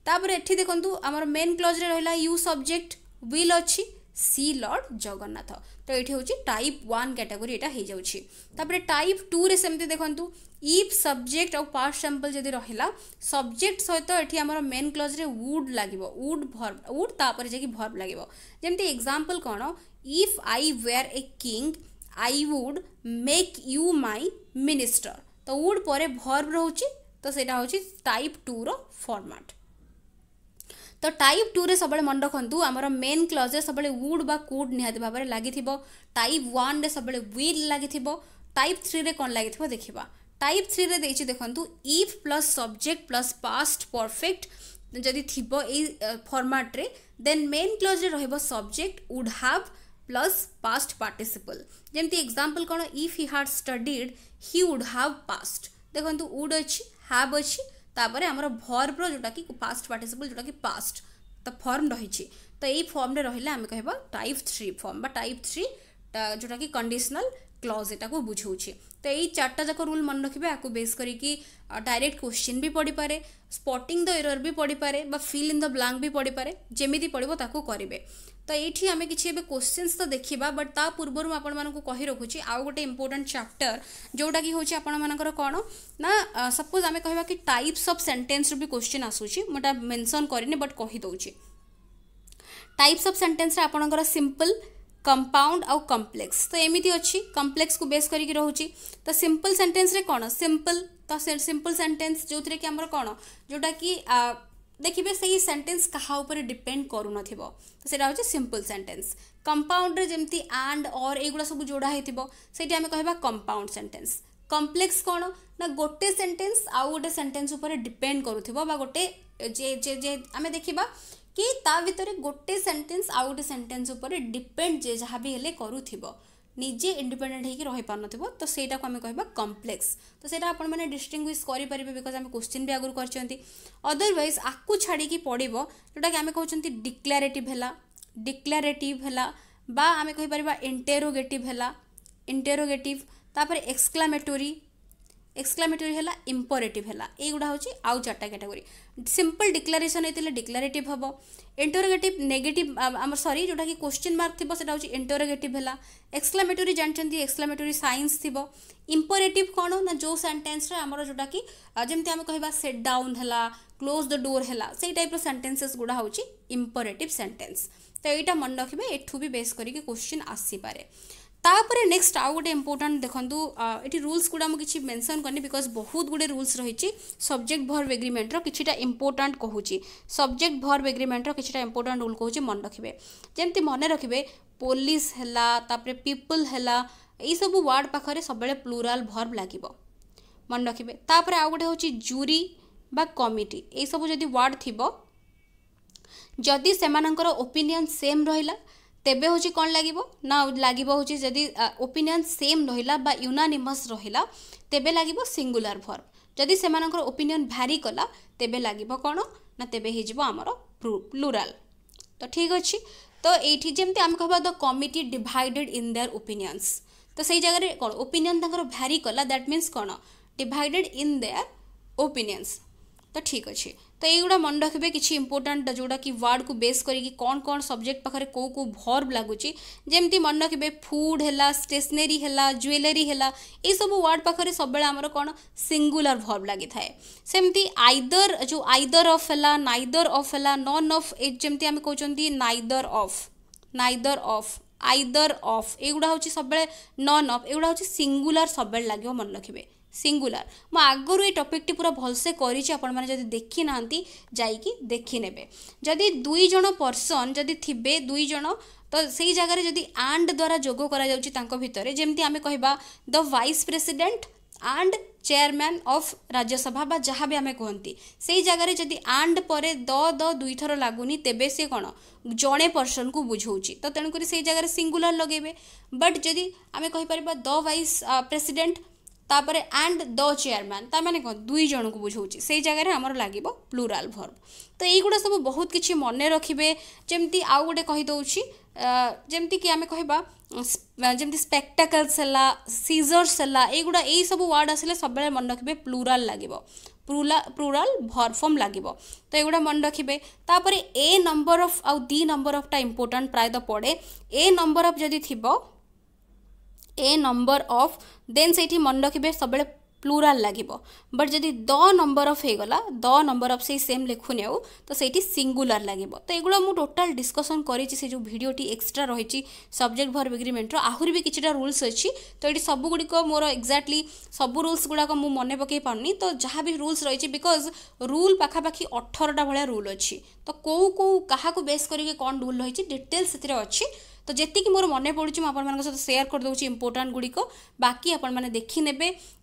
तापर एठी देखंतु हमर main clause रे रहिला you subject will अछि सी लॉर्ड जगन्नाथ तो ये हूँ टाइप 1 कैटेगरी एटा हो जाउछि तापर टाइप 2 रे सेमती देखंतु इफ सब्जेक्ट और पास्ट सिंपल जदी रहिला सब्जेक्ट सहित एठी हमर मेन क्लॉज रे वुड लागिवो वुड वर्ब वुड तापर जे कि वर्ब लागिवो जेमती एग्जांपल कोन if I were a king I would make you my minister तो वुड परे वर्ब रहउछि तो सेटा होछि टाइप 2 रो फॉर्मेट तो टाइप 2 रे सबले मन रखंतु हमर मेन क्लॉज रे सबले वुड बा कुड निहाती भाबरे लागि थिबो टाइप 1 रे सबले विल लागि थिबो टाइप 3 रे कोन लागि थिबो देखिबा टाइप 3 रे देछि देखंतु if plus subject plus past perfect जदी थिबो ए फॉर्मेट रे देन मेन क्लॉज रे रहबो subject would have plus past participle जेमति एग्जांपल कोन if he had studied he would have past देखंतु वुड अछि हैव अछि तापरे हमर वर्ब रो जोटा कि पास्ट पार्टिसिपल जोटा कि पास्ट तो फॉर्म रहिछि तो एई फॉर्म रे रहिला हम कहबा टाइप 3 फॉर्म बा टाइप 3 जोटा कि कंडीशनल क्लॉज एटा को बुझौछि तो एई चारटा जक रूल मन रखिबे आकु बेस करी कि डायरेक्ट क्वेश्चन भी पड़ी पारे स्पॉटिंग द एरर भी पड़ी पारे बा फिल इन द ब्लैंक भी पड़ी पारे जेमिति पड़िबो ताकू करिवे तो एठी हमें किछि एबे क्वेश्चंस तो देखिबा बट ता पूर्वरु आपण मानकु कहि रखुछि आ गोटे इंपोर्टेंट चैप्टर जोटा कि होछि आपण मानकर कोन ना सपोज हमें कहबा कि टाइप्स ऑफ सेंटेंस रो भी क्वेश्चन आसुछि मोटा मेंशन करिने बट कहि दउछि टाइप्स ऑफ सेंटेंस रे आपणकर सिंपल कंपाउंड और कॉम्प्लेक्स तो एमिति अछि कॉम्प्लेक्स को बेस करी रहउछि तो सिंपल सेंटेंस रे कोन सिंपल तो सिंपल सेंटेंस जोथरे कि हमर कोन जोटा कि देखिबे सही सेंटेंस कहा ऊपर डिपेंड करू नथिबो तो सेटा होछि सिंपल सेंटेंस कंपाउंड रे जेमति एंड और एगुडा सब जोड़ा हेतिबो सेठी हमें कहबा कंपाउंड सेंटेंस कॉम्प्लेक्स कोन ना गोटे सेंटेंस आ गोटे सेंटेंस ऊपर डिपेंड करूथिबो बा गोटे जे हमें देखिबा कि ता भितरे गोटे सेंटेंस आ गोटे सेंटेंस ऊपर डिपेंड जे जहा भी हेले करूथिबो निजे इंडिपेंडेंट हेकी रहि पार नथिबो तो सेटा को हमें कहबा कॉम्प्लेक्स तो सेटा आपण माने डिस्टिंग्विश करि परिबे बिकॉज़ हमें क्वेश्चन भी आगुर करचंती अदरवाइज आकु छाडी की पडिबो जोटा कि हमें कहउचंती डिक्लेरेटिव हैला बा हमें कहि परिबा इंटेरोगेटिव हैला इंटेरोगेटिव तापर एक्सक्लेमेटरी एक्सक्लेमेटरी है इंपरेटिव है युड़ा हूँ आउ चार्टा कैटेगोरी सिंपल डिक्लेरेशन होते डिक्लेरेटिव हम इंटरोगेटिव नेगेटिव आम सॉरी जोटा कि क्वेश्चन मार्क थी सेटा हूँ इंटरोगेटिव है एक्सक्लेमेटरी जानते एक्सक्लेमेटरी साइंस थी इंपरेटिव कौन ना जो सेंटेंस आमर जोटा कि जमती आम कह सेट डाउन है क्लोज द डोर है से टाइप सेंटेंसेस गुड़ा हूँ इंपरेटिव सेंटेंस तो यहाँ मन रखिए एठू भी बेस करके क्वेश्चन आसीपारे तापर नेक्स्ट आउ गोटे इंपोर्टाट देखूँ ये रूल्स गुड़ा मुझे मेंशन करनी बिकज बहुत गुड़े रूल्स रही सब्जेक्ट भर्ब एग्रीमेंटर किछिटा इंपोर्टाट कहूँ सब्जेक्ट भर्ब एग्रीमेंटर किछिटा इंपोर्टाट रूल कहूँ मन रखिए जमती मन रखिए पुलिस है पीपल है यही सब वर्ड पाखे सब प्लूराल भर्ब लगे मन रखिए तापर आउ गोटे हूँ जूरी बा कमिटी यही सब जदि वर्ड थी जदि सेमानंकर ओपिनियन सेम रहिला तेबे हूँ कौन लगे ना लगे हूँ जदि ओपिनियन सेम रहिला बा यूनानिमस रहिला तेबे लगे सिंगुलर भर्ब जदि सेमानंकर ओपिनियन भ्यारी कला तेबे लगे कौन ना तेबे हो आमर प्लूराल तो ठीक अच्छे तो ये जमती आम कह the committee divided in their opinions तो सही जगह कौन ओपिनियन भ्यारी कला दैट मीन्स कौन डिवाइडेड इन देयर ओपिनियंस तो ठीक अच्छे तो युड़ा मन रखिए किसी इंपोर्टाट जोड़ा कि वर्ड को बेस करी कौन कौन सब्जेक्ट पाखे कौ कौ भर्ब लगुच जमती मन रखिए फूड है स्टेशनरी है ज्वेलरी है ये सब वर्ड पाखे सब आमर कौन सिंगुलर भर्ब लगी थाए सेमती आइदर जो आइदर ऑफ है नाइदर ऑफ है नॉन ऑफ जमती आम कहते नाइदर ऑफ आइदर ऑफ युड़ा हूँ सब नॉन ऑफ युड़ा हूँ सिंगुलर सब लगे मन रखिए सिंगुलर मु आगु ये टॉपिक टी पूरा भलसे करी आपण मैंने जब देखी ना जाइकी देखी नेबे जदि दुई जन पर्सन जदि थिबे दुई जन तो सही जगह जदि आंड द्वारा जोग करा जाउची तांको भितरे जेमती आमे कहबा the vice president and chairman of Rajya Sabha बा जहाँ भी आमे कहती से जगह जदि आंड परे द दुई थर लगुनि तेबे से कौन जड़े पर्सन को बुझाऊँच तो तेणुक से जगह सिंगुलर लगेबे बट जदि आमे कहि परिबा द वाइस प्रेसिडेंट तापर एंड द चेयरमैन ता माने कौन दुई जन को बुझाऊँच से जगह आमर लगे प्लूराल भर्ब तो युवा सब बहुत किसी मन रखिए जमती आउ गोटे कहीदे जमती कि आम कहबा जमती स्पेक्टाकल्स है सीजर्स है युड़ा यही सब वर्ड आसिले सब मन रखिए प्लूराल लगे प्लूराल भर्ब फॉर्म लगे तो युड़ा मन रखिए तापर ए नंबर ऑफ आउ दी नंबर ऑफ टा इंपोर्टाट प्राय पड़े ए नंबर ऑफ जदि थी ए नंबर ऑफ देन से मन रखिए सब प्लूराल लगे बट जदि द नंबर ऑफ होगला द नंबर ऑफ से सेम लिखुनि आउ तो सेठी सिंगुलर लगे तो युवा मुझे टोटाल डिस्कसन करी से जो भिडियोटी एक्सट्रा रही सब्जेक्ट भर्ब एग्रीमेंट आहरी भी किछिटा रूल्स अच्छी तो ये सब गुड़िक मोर एक्जाक्टली सब रूल्स गुड़ाक मुझे मन पकई पारनी तो जहाँ भी रूल्स रही बिकज रूल पाखापाखि 18टा भाया रूल अच्छी तो कौ कौ क्या बेस करके कौन रूल रही डिटेल्स से अच्छी तो जी मोर मन पड़ू मुझे सहित सेयार करदे इंपोर्टाट गुड़िक बाकी आपण मैंने देखी ने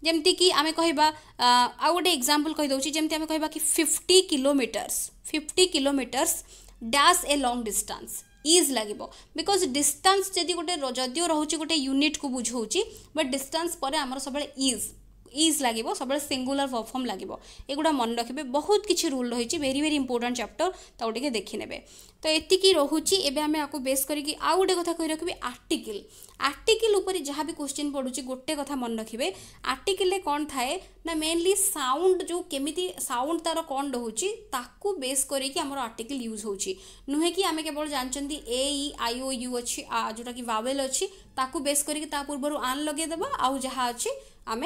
जमती कि आम कहबा आउ गोटे एग्जांपल कहीदे जमती आम कहबा कि 50 kilometres dash a long distance is लगे बिकज डिस्टेंस जदि गोटे जदिव रोचे गोटे यूनिट को बुझाऊँच बट डिस्टेंस पर आमर सब इज लगे सब सिंगुलर वर्ब फॉर्म लगे एगुड़ा मन रखिए बहुत किसी रूल रही वेरी वेरी इंपोर्टाट चैप्टर तो टे देखी ने तो एतिकी रोचे एवं आम आपको बेस करके आउ गोटे कथा कही रखिए आर्टिकल उपर जहाँ भी क्वेश्चन पड़ुची गोटे कथा मन रखिए आर्टिकल कौन थाए ना मेनली साउंड जो केमिति साउंड तार कौन रोचे ताकू बेस करके आमर आर्टिकल यूज होची नुहे कि आम केवल जानते ए ई आई ओ यू अच्छी जोटा कि वावेल अच्छी ताकू बेस करके पूर्व आन लगेदेबा आउ जहाँ अच्छी आम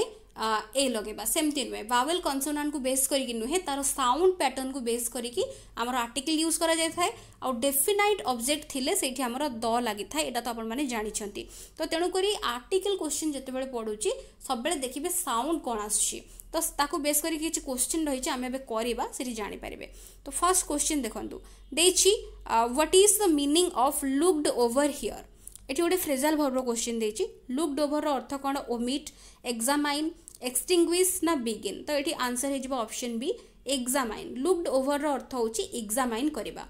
ए लगेबा सेमती नुहे वावेल कनसोनांट को बेस करके नुहे तार साउंड पैटर्न को बेस करके आमर आर्टिकल यूज करा जाय थाए आ डेफिनाइट ऑब्जेक्ट थिले सेठी आमर द लागि थाए एटा तो आपण माने जानि छंती तो तेणु करी आर्टिकल क्वेश्चन जते बेले पडुची सब बेले देखिबे साउंड कोन आछी तो ताको बेस करके किछि क्वेश्चन रहिछि आमे बे करबा सेठी जानि परिबे तो फर्स्ट क्वेश्चन देखंतु देछि what is the meaning of looked over here एठी गोटे फ्रेजाल वर्ब क्वेश्चन देछि लुक्ड ओवर रो अर्थ कोन ओमिट एग्जामाइन एक्सटिंग्विश ना बिगिन तो ये आंसर हो option B examine looked over रो अर्थ होची एग्जामाइन करबा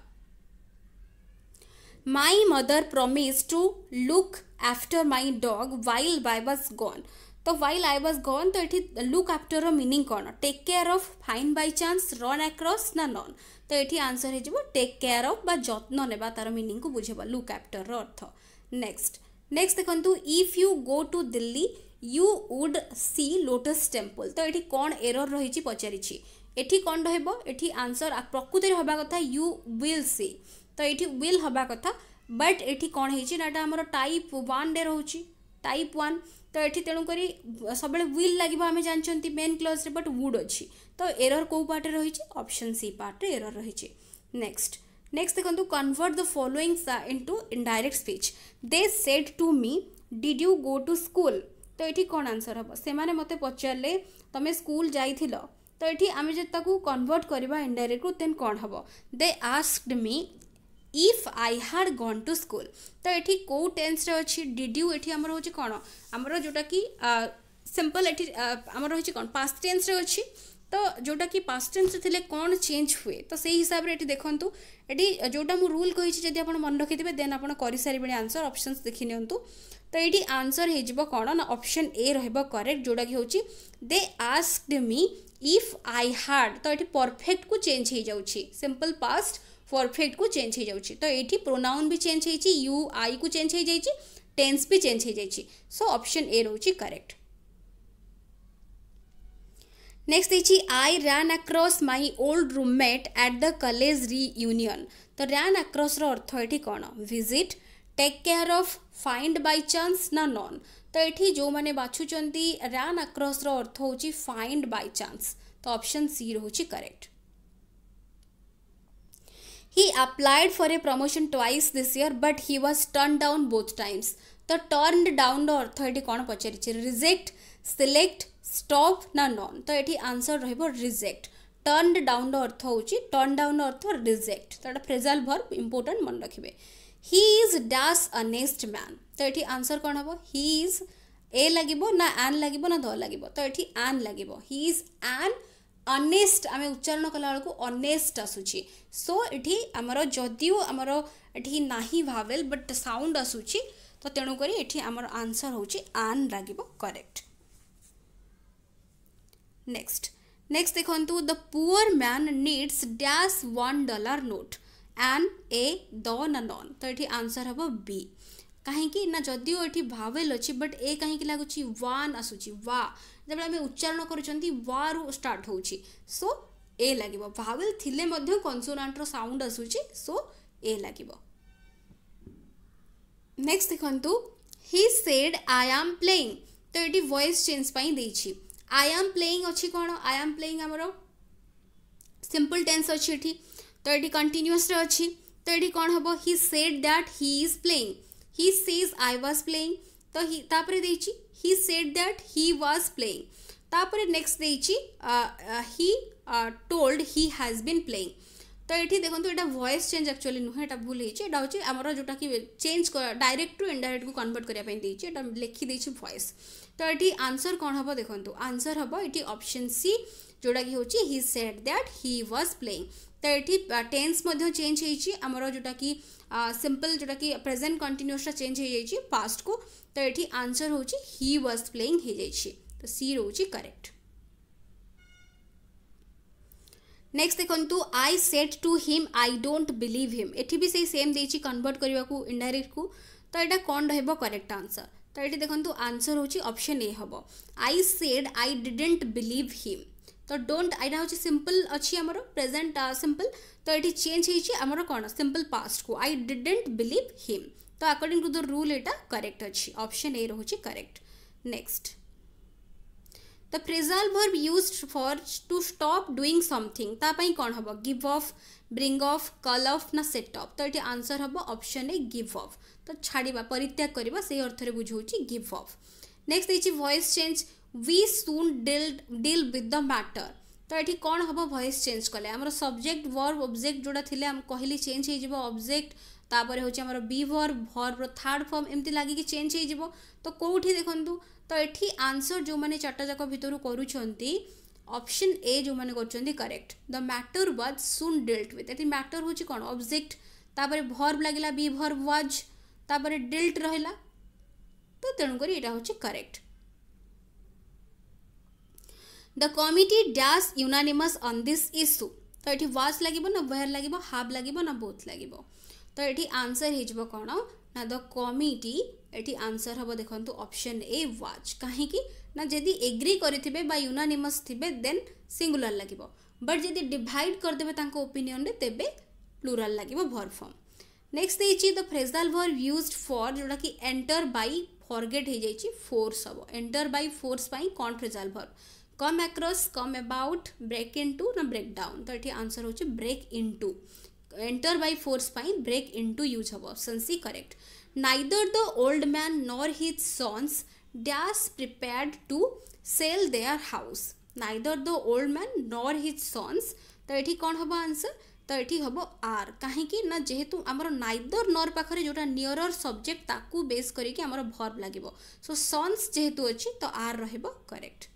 my mother promise to look after my dog while I was gone तो वाइल आई वाज गॉन तो ये लुक आफ्टर रो मीनिंग कौन take care of fine by chance run across ना नॉन तो ये आंसर हो टेक केयर ऑफ बा जत्न नेबा तार मीनिंग को बुझेबा लुक आफ्टर रो अर्थ नेक्स्ट देखंतु if you go to Delhi you would see lotus temple. तो ये कौन एरर रही पचारि एठी कौन रही आंसर प्रकृति में हवा कथा यू विल सी। तो ये विल हवा कथा बट ये कौन है आमर टाइप 1 रे रोचे टाइप 1। तो ये तेणुक सब विल लगे आम जानते मेन क्लज रे बट वुड अच्छी। तो एरर कौ पार्ट रही ऑप्शन सी पार्ट रे एरर रही। नेक्स्ट देखो convert the following into indirect speech. They said to me did you go to school. तो ये कौन आंसर हम से मते पचारे तुम स्कूल जाइथिल। तो ये आम जो कन्वर्ट करवा इनडायरेक्ट रू देन कौन हम दे आस्क्ड मी इफ आई हाड गॉन टू स्कूल। तो ये कौ टेन्स रे अच्छी डिड यू ये आमर हूँ कौन आमर जोटा कि सिंपल ये आमर रही कौन पास्ट टेन्स रे अच्छी। तो जोटा कि पास्ट टेन्स थे कौन चेंज हुए तो से हिसाब से देखूँ ये जोटा मु रूल कही जब आप मन रखिथे देन आप कर सारे आंसर ऑप्शंस देखि नियंतु। तो ये आंसर हो कौन ना ऑप्शन ए रहिबो करेक्ट जोटा कि होची दे आस्क्ड मी इफ आई हाड। तो ये परफेक्ट को चेंज हो जाउची सिंपल पास्ट परफेक्ट को चेंज हो जाउची। तो ये प्रोनाउन भी चेंज हो यू आई को चेंज हो जाइए टेन्स भी चेंज हो जाइए। सो ऑप्शन ए रोची करेक्ट। नेक्स्ट देखिए I ran across my old roommate at the college reunion. तो रैन अक्रॉस अर्थ ये कौन visit take care of find by chance ना नॉन। तो ये जो मैंने बाछुचंती रैन अक्रॉस अर्थ होची फाइंड बाय चांस। तो ऑप्शन सी रोची correct. He applied for a promotion twice this year but he was turn down both times. तो टर्न डाउन अर्थ ये कौन पचारि रिजेक्ट सिलेक्ट स्टॉप ना नॉन। तो ये आंसर रहिबो रिजेक्ट। टर्न डाउन अर्थ होची टर्न डाउन अर्थ रिजेक्ट। तो ये फ्रेजाल वर्ब इंपोर्टेंट मन रखिबे। He is dash honest man. तो ये आंसर कौन हम ही इज ए लगिबो ना एन लगिबो ना द लगिबो। तो ये एन लगिबो ही इज एन अनेस्ट आम उच्चारण कला बेलू अनेस्ट आसूची। सो ये आमर जदियो आमर ये नाही भावेल बट साउंड आसूची तो तेणुक ये आमर आंसर होची एन लगिबो करेक्ट। नेक्स्ट देखो the poor man needs dash $1 note an a the ना नॉन। तो ये आंसर हम बी कहीं ना जदियो ये भावेल अच्छी बट ए कहीं लगुच वन आसूची वा जब आम उच्चारण कर स्टार्ट होची। सो ए लगे भावेल थिले मध्य कन्सोनांट साउंड आसूची सो ए लगे। नेक्स्ट देखो he said I am playing. तो ये वॉइस चेंज पाई देछि आई एम प्लेइंग अच्छी कौन आई एम प्लेइंग आमर सिंपल टेन्स अच्छी ये। तो ये कंटिन्यूअस अच्छी। तो ये कौन हम he said that he is playing he says I was playing. तो he said that he was playing. तापर next he told he has been playing. तो ये देखो ये वॉइस चेंज एक्चुअली नुहे ये भूल होती आमर जोटा कि चेंज डायरेक्ट टू इनडायरेक्ट को कन्वर्ट करने लिखिदे वॉइस। तो ये आंसर कौन हम देखो आंसर हम ये ऑप्शन सी जोटा कि होची ही said that he was playing. तो ये टेन्स चेंज होती आमर जोटा कि सिंपल जोटा कि प्रेजेंट कंटिन्यूअस चेंज हो जाइए पास्ट को। तो ये आंसर होची ही वाज प्लेइंग हो जाइए। तो सी रोची करेक्ट। नेक्स्ट देखो I said to him I don't believe him. एठी भी सही सेम देछि कन्वर्ट करबा को इनडायरेक्ट को। तो एटा कौन रहबो करेक्ट आंसर। तो ये देखो आंसर होची ऑप्शन ए हम I said I didn't believe him. तो डोंट यहाँ हूँ सिंपल अच्छी आमर प्रेजेंट सिंपल। तो ये चेंज होती आमर कौन सिंपल पास्ट को आई डिडंट बिलीव हिम। तो अकॉर्डिंग टू द रूल एटा करेक्ट अच्छी ऑप्शन ए रोची correct. Next the phrasal verb used for to stop doing something तापाई कौन हम give off bring off call off ना सेट ऑफ। तो ये आंसर हम ऑप्शन ए गिव ऑफ। तो छाड़ा परित्याग करवा से अर्थ में बुझाऊँ गिव ऑफ। नेक्स्ट देखिए voice change we soon deal with the matter. तो ये कौन हम वॉइस चेंज कले आम सब्जेक्ट वर्ब ऑब्जेक्ट जोड़ा थे कहली चेंज हो ऑब्जेक्ट तापर हूँ आम be verb verb third form एमती लगे चेंज हो। तो कौटी देखूँ तो ये आंसर जो मैंने चार्टा जाक भितर करुँच ऑप्शन ए जो मैंने कर correct. The matter was soon dealt with. ये मैटर हूँ कौन ऑब्जेक्ट तापर वर्ब लगे बी वर्ब वाज तापर डिल्ट रहा। तो तेणुक यहाँ हूँ correct. The committee dash unanimous on this issue. तो ये वाज लगे ना वेयर लगे हाव लगे ना बोथ लगे। तो ये आंसर हो कौन ना द कमिटी एटी आंसर हम देखो ऑप्शन ए वाज कहीं ना जदि एग्री करेंगे बा यूनानिमस थिबे देन सिंगुलर लगे बट जदि डिवाइड करदे तांको ओपिनियन रे तेबे प्लूराल लगे वर्ब फॉर्म नेक्स्ट देछि the phrasal verb used for जोटा कि एंटर बाय फॉरगेट हो जाइए फोर्स हम एंटर बाय फोर्स पाई कौन phrasal verb come across come about break into ना ब्रेक डाउन तो ये आंसर होचे break into enter by force पाई ब्रेक इनटू यूज हम option C correct neither the old man nor his sons dash prepared to sell their house neither the old man nor his sons तो ये कौन हम answer तो ये हम are कहीं ना जेहेतु आमर नाइदर नर पाखे जोटा नियरर सब्जेक्ट ताकू बेस करके आमर भर्ब लगे सो सन्स जेहेतु अच्छी तो आर रहिबो correct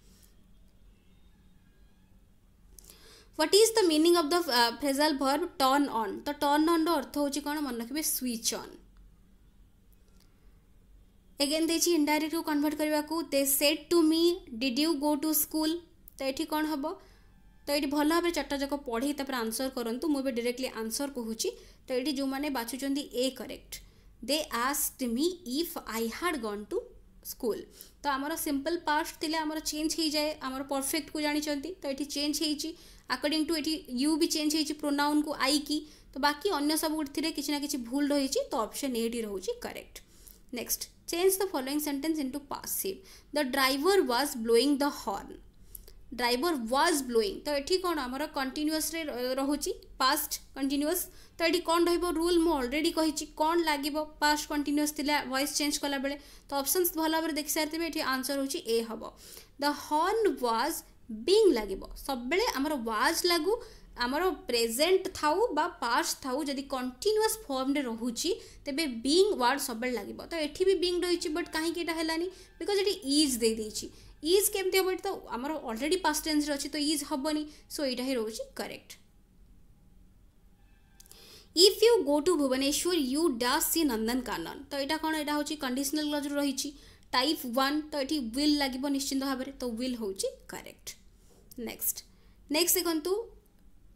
what is the meaning of the phrasal verb turn on तो टर्न ऑन रो अर्थ होची कोन मन रखिबे स्विच ऑन अगेन देछि इनडायरेक्ट को कन्वर्ट करबा को they said to me did you go to school तो एठी कोन हबो तो ये भल भाव चार्टा जाक पढ़ी आंसर करूँ मुझे डायरेक्टली आंसर कहूँ तो ये जो मैंने बाछुं A correct they asked me if I had gone to school तो आमर सिंपल पास्ट थिले आमर चेंज हो जाए आमर परफेक्ट को जानी तो ये चेंज हो अकॉर्डिंग टू ये यू भी चेंज हो प्रोनाउन को आई की तो बाकी अन्य सब किसी ना किसी भूल रही तो ऑप्शन ए डी रोचे correct next change the following sentence into passive the driver was blowing the horn driver was blowing तो ये कौन आमर कंटिन्यूअस रोचे पास्ट कंटिन्यूअस तो ये कौन रूल मुझे ऑलरेडी कही कौन लगे पास्ट कंटिन्यूअस वॉइस चेंज कला बेले तो ऑप्शंस भल भाव देखि सारी ये आंसर होची ए हम द हॉर्न वाज बीइंग लगे सब बेले आमर वाज लागू आमर प्रेजेंट थाउ बा पास्ट थाउ जदि कंटिन्यूअस फॉर्म रे रहूची तेबे बीइंग वर्ड सब बेले लगे तो एठी भी बीइंग रही बट कहीं एटा हेलानी बिकॉज एटी इज दे देछि इज केमती हम तो आमर ऑलरेडी पास्ट टेंस रे अछि तो इज हबनी सो एटा ही रोची correct if you go to Bhubaneswar you dash see Nandankanan तो यहाँ कौन यहाँ हूँ कंडीशनल क्लॉज रही टाइप 1 तो ये विल लगे निश्चिंत भाव में तो विल हूँ करेक्ट नेक्स्ट देखु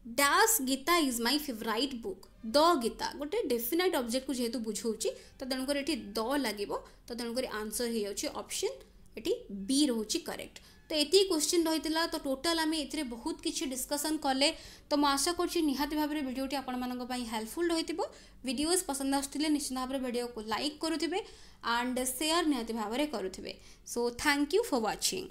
dash Gita is my favourite book the Gita गोटे डेफिनाइट ऑब्जेक्ट को जेहेतु बुझाऊँगी तो तेणुकर ये द लगे तो तेणुकर आंसर हो ऑप्शन ये बी रोचे करेक्ट तो ये क्वेश्चन रही तो टोटाल आम ए बहुत किसी डिस्कसन कले तो मुझे आशा कर निहाती भाव में वीडियोटी आपण हेल्पफुल रही वीडियोस पसंद आसुले निश्चित भाव में वीडियो को लाइक करुवे एंड शेयर निहाती भाव में करुवे so thank you for watching.